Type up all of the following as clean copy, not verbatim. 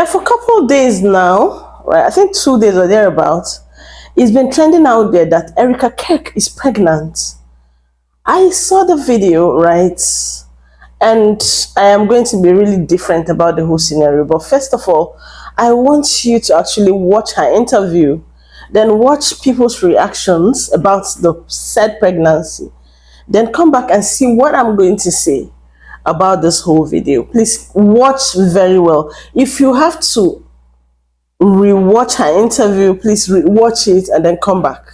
Yeah, for a couple of days now, right? I think 2 days or thereabouts, it's been trending out there that ERIKA KIRK is pregnant. I saw the video, right? And I am going to be really different about the whole scenario. But first of all, I want you to actually watch her interview, then watch people's reactions about the said pregnancy, then come back and see what I'm going to say about this whole video. Please watch very well. If you have to rewatch her interview, please rewatch it and then come back.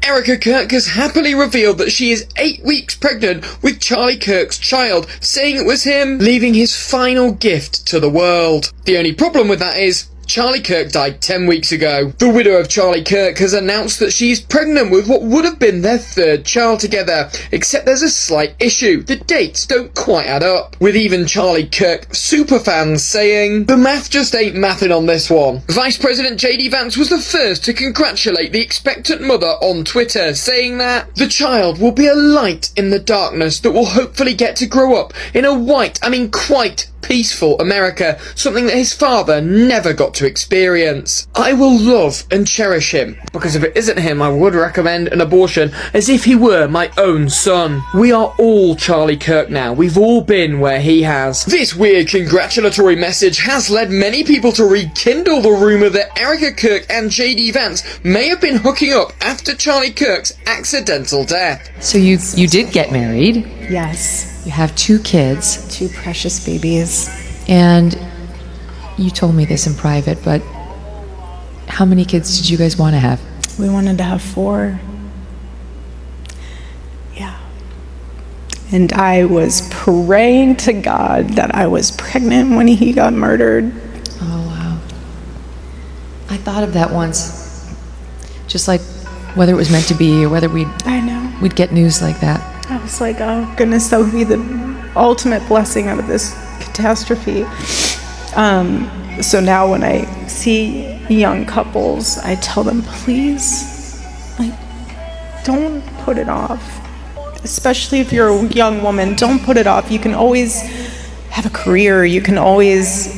ERIKA KIRK has happily revealed that she is 8 weeks pregnant with Charlie Kirk's child, saying it was him, leaving his final gift to the world. The only problem with that is, Charlie Kirk died 10 weeks ago. The widow of Charlie Kirk has announced that she's pregnant with what would have been their third child together, except there's a slight issue. The dates don't quite add up, with even Charlie Kirk superfans saying, "The math just ain't mathing on this one." Vice President JD Vance was the first to congratulate the expectant mother on Twitter, saying that the child will be a light in the darkness that will hopefully get to grow up in a quite peaceful America, something that his father never got to experience. "I will love and cherish him, because if it isn't him, I would recommend an abortion as if he were my own son. We are all Charlie Kirk now. We've all been where he has." This weird congratulatory message has led many people to rekindle the rumour that ERIKA KIRK and JD Vance may have been hooking up after Charlie Kirk's accidental death. So you did get married. Yes. You have 2 kids. 2 precious babies. And you told me this in private, but how many kids did you guys want to have? We wanted to have 4. Yeah. And I was praying to God that I was pregnant when he got murdered. Oh, wow. I thought of that once. Just like whether it was meant to be or whether we'd get news like that. I was like, oh goodness, that would be the ultimate blessing out of this catastrophe. So now when I see young couples, I tell them, please, don't put it off. Especially if you're a young woman, don't put it off. You can always have a career. You can always,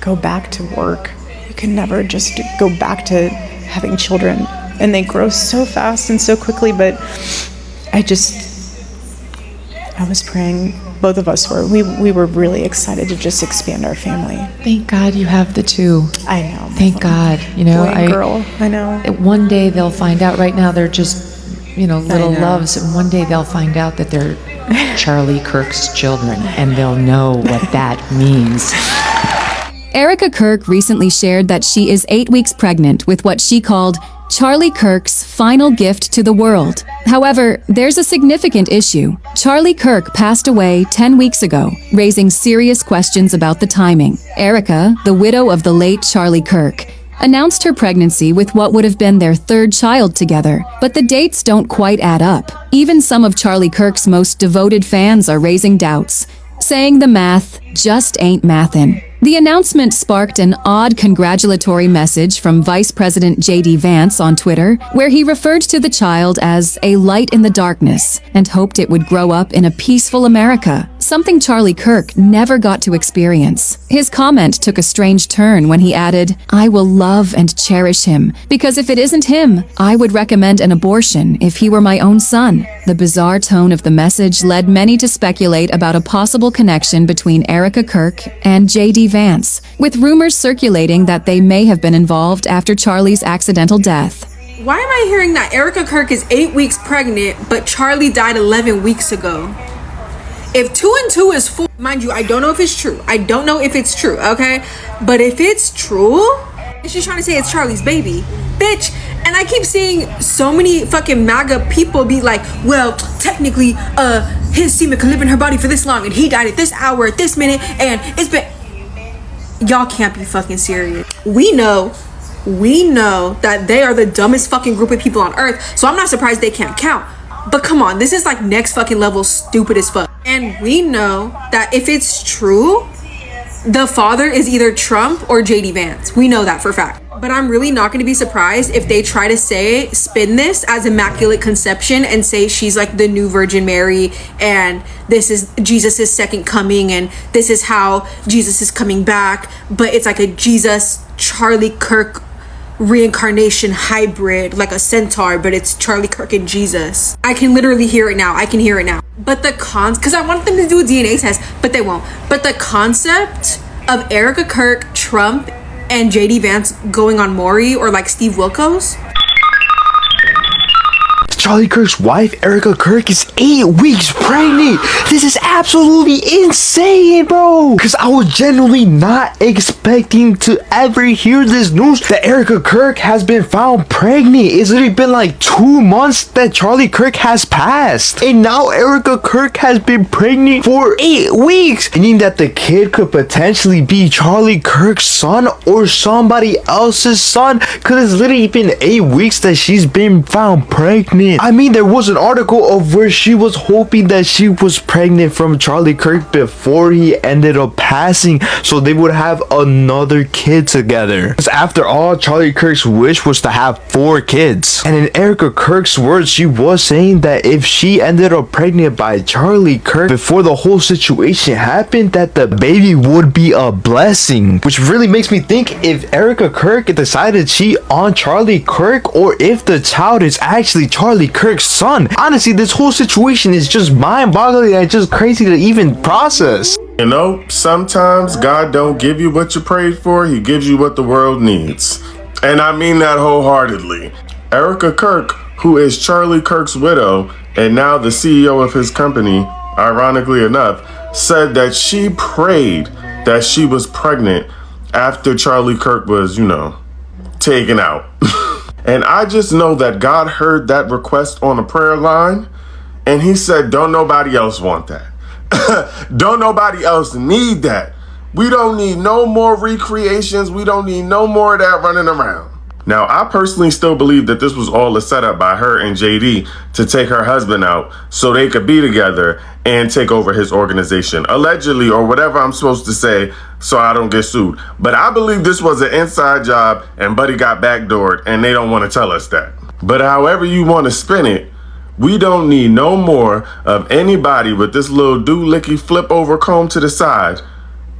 go back to work. You can never just go back to having children. And they grow so fast and so quickly, but I was praying, both of us were. We were really excited to just expand our family. Thank God you have the 2. I know. Thank God. Boy and girl, I know. One day they'll find out. Right now they're just, little loves. And one day they'll find out that they're Charlie Kirk's children, and they'll know what that means. ERIKA KIRK recently shared that she is 8 weeks pregnant with what she called Charlie Kirk's final gift to the world. However, there's a significant issue. Charlie Kirk passed away 10 weeks ago, raising serious questions about the timing. ERIKA, the widow of the late Charlie Kirk, announced her pregnancy with what would have been their 3rd child together, but the dates don't quite add up. Even some of Charlie Kirk's most devoted fans are raising doubts, saying the math just ain't mathin'. The announcement sparked an odd congratulatory message from Vice President JD Vance on Twitter, where he referred to the child as a light in the darkness and hoped it would grow up in a peaceful America, something Charlie Kirk never got to experience. His comment took a strange turn when he added, "I will love and cherish him, because if it isn't him, I would recommend an abortion if he were my own son." The bizarre tone of the message led many to speculate about a possible connection between ERIKA KIRK and JD Vance, with rumors circulating that they may have been involved after Charlie's accidental death. Why am I hearing that ERIKA KIRK is 8 weeks pregnant, but Charlie died 11 weeks ago? If 2 and 2 is 4, mind you, I don't know if it's true. Okay? But if it's true, she's trying to say it's Charlie's baby. Bitch, and I keep seeing so many fucking MAGA people be like, well, technically, his semen could live in her body for this long, and he died at this hour, at this minute, and it's been... Y'all can't be fucking serious. We know that they are the dumbest fucking group of people on earth, so I'm not surprised they can't count. But come on, this is next fucking level stupid as fuck. And we know that if it's true, the father is either Trump or JD Vance. We know that for a fact. But I'm really not going to be surprised if they try to spin this as Immaculate Conception and say she's like the new Virgin Mary and this is Jesus' second coming and this is how Jesus is coming back. But it's like a Jesus Charlie Kirk reincarnation hybrid, like a centaur, but it's Charlie Kirk and Jesus. I can literally hear it now. But because I want them to do a DNA test, but they won't. But the concept of ERIKA KIRK, Trump, and JD Vance going on Maury or like Steve Wilkos. Charlie Kirk's wife, ERIKA KIRK, is 8 weeks pregnant. This is absolutely insane, bro. Because I was genuinely not expecting to ever hear this news that ERIKA KIRK has been found pregnant. It's literally been like 2 months that Charlie Kirk has passed. And now ERIKA KIRK has been pregnant for 8 weeks. Meaning that the kid could potentially be Charlie Kirk's son or somebody else's son. Because it's literally been 8 weeks that she's been found pregnant. I mean, there was an article of where she was hoping that she was pregnant from Charlie Kirk before he ended up passing, so they would have another kid together. Because after all, Charlie Kirk's wish was to have 4 kids. And in ERIKA KIRK's words, she was saying that if she ended up pregnant by Charlie Kirk before the whole situation happened, that the baby would be a blessing. Which really makes me think if ERIKA KIRK decided to cheat on Charlie Kirk, or if the child is actually Charlie Kirk's son. Honestly, this whole situation is just mind-boggling and just crazy to even process. You know, sometimes God don't give you what you prayed for, he gives you what the world needs. And I mean that wholeheartedly. ERIKA KIRK, who is Charlie Kirk's widow and now the CEO of his company, ironically enough, said that she prayed that she was pregnant after Charlie Kirk was, taken out. And I just know that God heard that request on a prayer line, and he said, don't nobody else want that. Don't nobody else need that. We don't need no more recreations. We don't need no more of that running around. Now, I personally still believe that this was all a setup by her and JD to take her husband out so they could be together and take over his organization, allegedly, or whatever I'm supposed to say so I don't get sued. But I believe this was an inside job and Buddy got backdoored and they don't want to tell us that. But however you want to spin it, we don't need no more of anybody with this little doohickey flip over comb to the side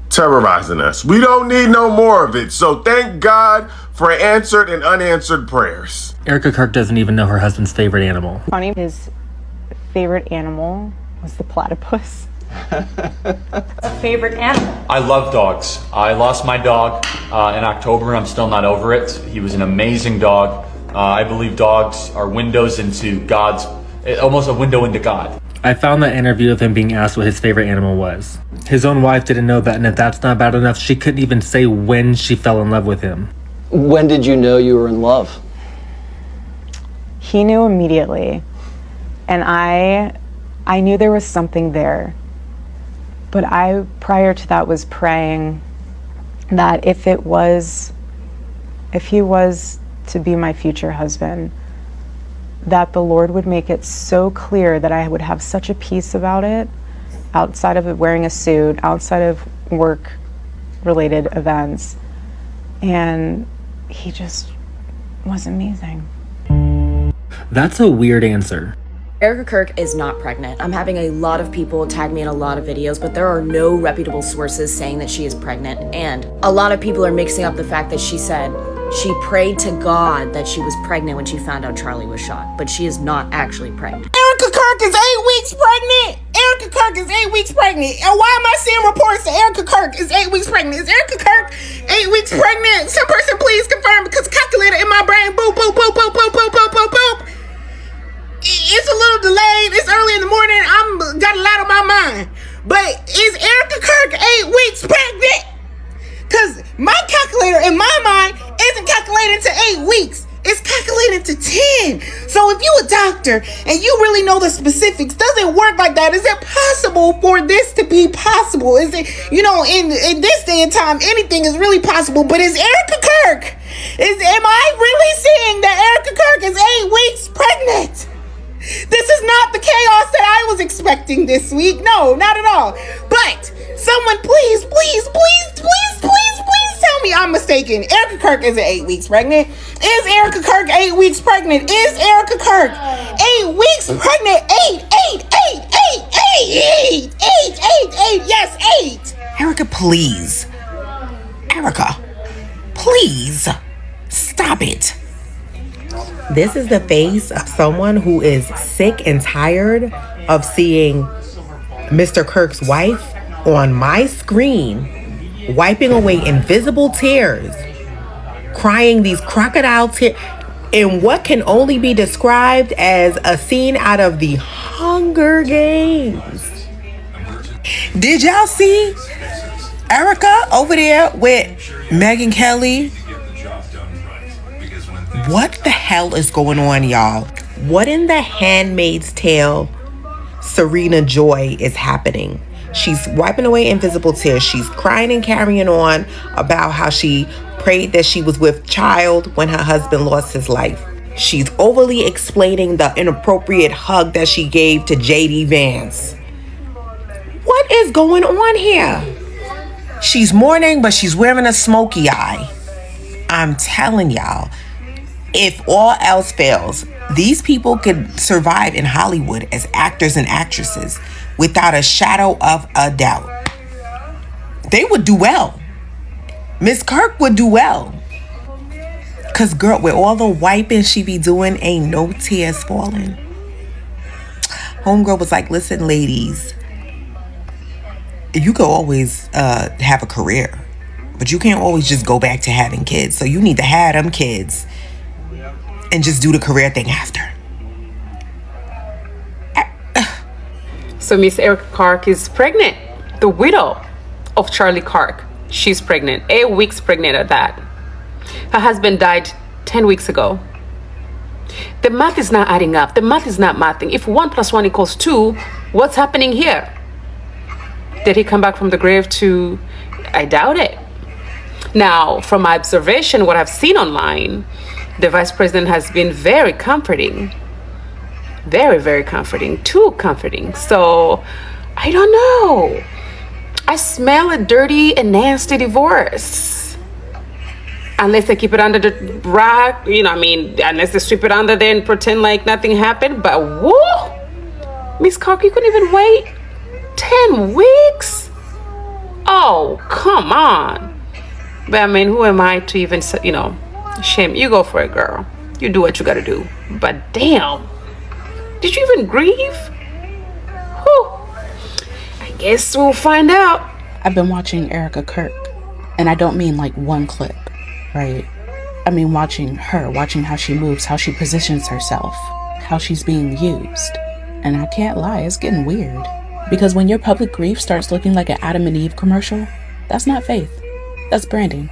terrorizing us. We don't need no more of it. So thank God for answered and unanswered prayers. ERIKA KIRK doesn't even know her husband's favorite animal. Funny, his favorite animal was the platypus. Favorite animal? I love dogs. I lost my dog in October and I'm still not over it. He was an amazing dog. I believe dogs are windows into God's, almost a window into God. I found that interview of him being asked what his favorite animal was. His own wife didn't know that, and if that's not bad enough, she couldn't even say when she fell in love with him. When did you know you were in love? He knew immediately, and I knew there was something there. But I, prior to that, was praying that if he was to be my future husband, that the Lord would make it so clear that I would have such a peace about it, outside of wearing a suit, outside of work-related events. And he just was amazing. That's a weird answer. ERIKA KIRK is not pregnant. I'm having a lot of people tag me in a lot of videos, but there are no reputable sources saying that she is pregnant. And a lot of people are mixing up the fact that she said she prayed to God that she was pregnant when she found out Charlie was shot, but she is not actually pregnant. ERIKA KIRK is 8 weeks pregnant. ERIKA KIRK is 8 weeks pregnant. And why am I seeing reports that ERIKA KIRK is 8 weeks pregnant? Is ERIKA KIRK 8 weeks pregnant? Some person please confirm, because calculator in my brain, boop, boop, boop, boop, boop, boop, boop, boop, boop. It's a little delayed. It's early in the morning. I'm got a lot on my mind. But is ERIKA KIRK 8 weeks pregnant? Because my calculator in my mind isn't calculating to 8 weeks. It's calculated to 10. So if you a doctor and you really know the specifics, does it work like that? Is it possible for this to be possible? Is it, in this day and time, anything is really possible. But is ERIKA KIRK, am I really seeing that ERIKA KIRK is 8 weeks pregnant? This is not the chaos that I was expecting this week. No, not at all. But someone please, please, please, mistaken. ERIKA KIRK isn't 8 weeks pregnant. Is ERIKA KIRK 8 weeks pregnant? Is ERIKA KIRK 8 weeks pregnant? 8. Yes, 8. ERIKA, please. ERIKA, please. Stop it. This is the face of someone who is sick and tired of seeing Mr. Kirk's wife on my screen, wiping away invisible tears, crying these crocodile tears in what can only be described as a scene out of the Hunger Games. Did y'all see ERIKA over there with Megyn Kelly? What the hell is going on, y'all? What in the Handmaid's Tale Serena Joy is happening? She's wiping away invisible tears. She's crying and carrying on about how she prayed that she was with child when her husband lost his life. She's overly explaining the inappropriate hug that she gave to JD Vance. What is going on here? She's mourning, but she's wearing a smoky eye. I'm telling y'all, if all else fails, these people could survive in Hollywood as actors and actresses without a shadow of a doubt. They would do well. Miss Kirk would do well. Cause girl, with all the wiping she be doing, ain't no tears falling. Homegirl was like, listen, ladies, you could always have a career, but you can't always just go back to having kids. So you need to have them kids and just do the career thing after. So Miss ERIKA KIRK is pregnant. The widow of Charlie Kirk. She's pregnant. 8 weeks pregnant at that. Her husband died 10 weeks ago. The math is not adding up. The math is not mathing. If 1 + 1 = 2, what's happening here? Did he come back from the grave to... I doubt it. Now, from my observation, what I've seen online, the vice president has been very comforting. Very, very comforting. Too comforting. So, I don't know. I smell a dirty and nasty divorce. Unless they keep it under the rug, unless they sweep it under there and pretend like nothing happened. But whoa! Miss Kirk, you couldn't even wait 10 weeks? Oh, come on. But who am I to even, shame? You go for it, girl. You do what you gotta do. But damn, did you even grieve? Whew. I guess we'll find out. I've been watching ERIKA KIRK, and I don't mean like one clip, right? I mean watching her, watching how she moves, how she positions herself, how she's being used. And I can't lie, it's getting weird. Because when your public grief starts looking like an Adam and Eve commercial, that's not faith. That's branding.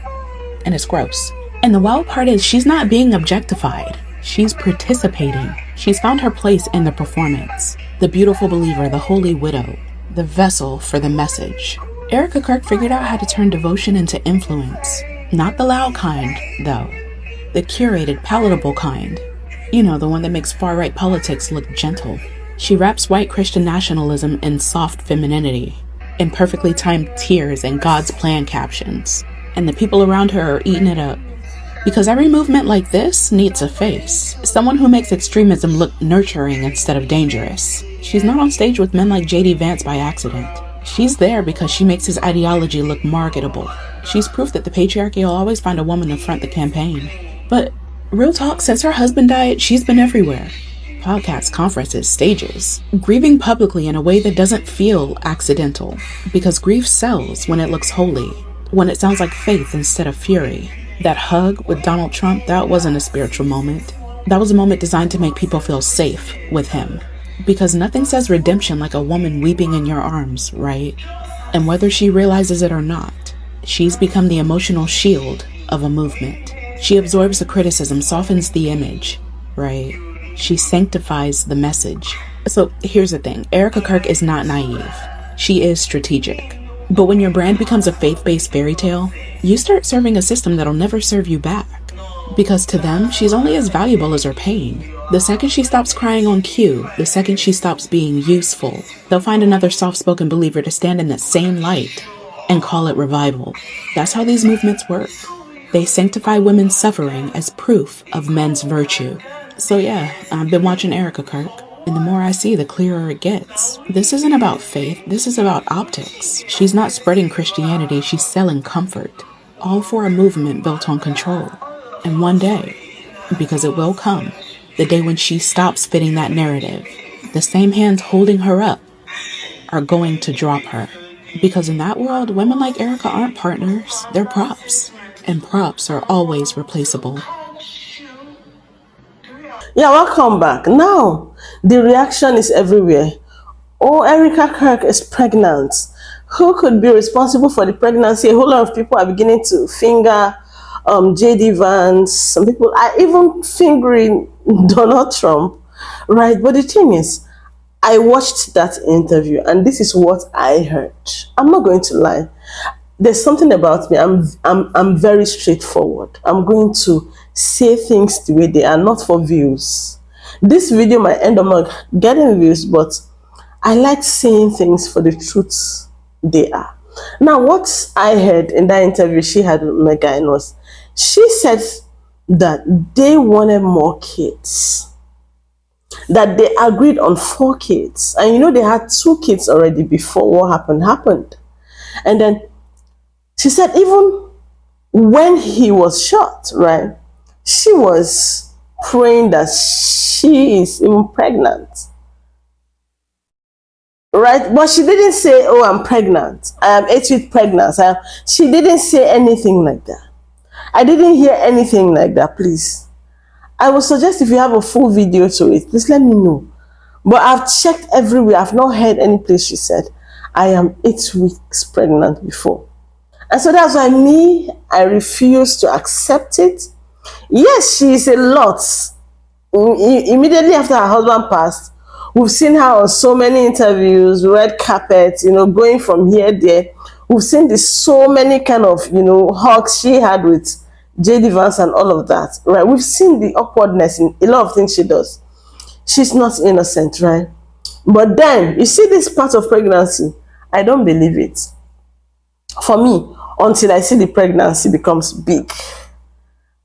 And it's gross. And the wild part is she's not being objectified. She's participating. She's found her place in the performance. The beautiful believer, the holy widow, the vessel for the message. ERIKA KIRK figured out how to turn devotion into influence. Not the loud kind, though. The curated, palatable kind. You know, the one that makes far-right politics look gentle. She wraps white Christian nationalism in soft femininity, in perfectly timed tears and God's plan captions. And the people around her are eating it up. Because every movement like this needs a face. Someone who makes extremism look nurturing instead of dangerous. She's not on stage with men like JD Vance by accident. She's there because she makes his ideology look marketable. She's proof that the patriarchy will always find a woman to front the campaign. But real talk, since her husband died, she's been everywhere. Podcasts, conferences, stages. Grieving publicly in a way that doesn't feel accidental. Because grief sells when it looks holy. When it sounds like faith instead of fury. That hug with Donald Trump, that wasn't a spiritual moment. That was a moment designed to make people feel safe with him. Because nothing says redemption like a woman weeping in your arms, right? And whether she realizes it or not, she's become the emotional shield of a movement. She absorbs the criticism, softens the image, right? She sanctifies the message. So here's the thing, ERIKA KIRK is not naive. She is strategic. But when your brand becomes a faith-based fairy tale, you start serving a system that'll never serve you back. Because to them, she's only as valuable as her pain. The second she stops crying on cue, the second she stops being useful, they'll find another soft-spoken believer to stand in that same light and call it revival. That's how these movements work. They sanctify women's suffering as proof of men's virtue. So yeah, I've been watching ERIKA KIRK, and the more I see, the clearer it gets. This isn't about faith, this is about optics. She's not spreading Christianity, she's selling comfort. All for a movement built on control. And one day, because it will come, the day when she stops fitting that narrative, the same hands holding her up are going to drop her. Because in that world, women like ERIKA aren't partners, they're props. And props are always replaceable. Yeah, welcome back. Now, the reaction is everywhere. Oh, ERIKA KIRK is pregnant. Who could be responsible for the pregnancy? A whole lot of people are beginning to finger JD Vance. Some people are even fingering Donald Trump, right? But the thing is, I watched that interview and this is what I heard. I'm not going to lie. There's something about me. I'm very straightforward. I'm going to say things the way they are, not for views. This video might end up not getting views, but I like saying things for the truths they are. Now, what I heard in that interview she had with Megan was, she said that they wanted more kids, that they agreed on 4 kids, and you know they had 2 kids already before what happened. And then she said even when he was shot, right, she was praying that she is even pregnant, right? But she didn't say, oh, I'm pregnant, I am 8 weeks pregnant. She didn't say anything like that. I didn't hear anything like that. Please, I would suggest if you have a full video to it, please let me know. But I've checked everywhere. I've not heard any place she said, I am 8 weeks pregnant before. And so that's why I refuse to accept it. Yes, she is a lot. Immediately after her husband passed, we've seen her on so many interviews, red carpet, going from here, there. We've seen this so many kind of, hugs she had with JD Vance and all of that, right? We've seen the awkwardness in a lot of things she does. She's not innocent, right? But then, you see this part of pregnancy, I don't believe it. For me, until I see the pregnancy becomes big.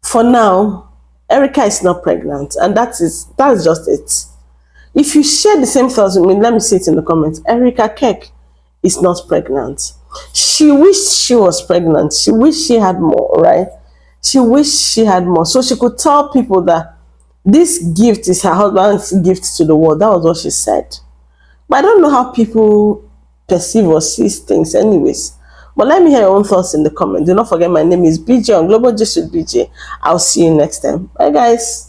For now, ERIKA is not pregnant, and that's just it. If you share the same thoughts with me, let me see it in the comments. ERIKA KIRK is not pregnant. She wished she was pregnant. She wished she had more, right? She wished she had more, so she could tell people that this gift is her husband's gift to the world. That was what she said. But I don't know how people perceive or see things anyways. But let me hear your own thoughts in the comments. Do not forget, my name is BJ on Global Gist with BJ. I'll see you next time. Bye, guys.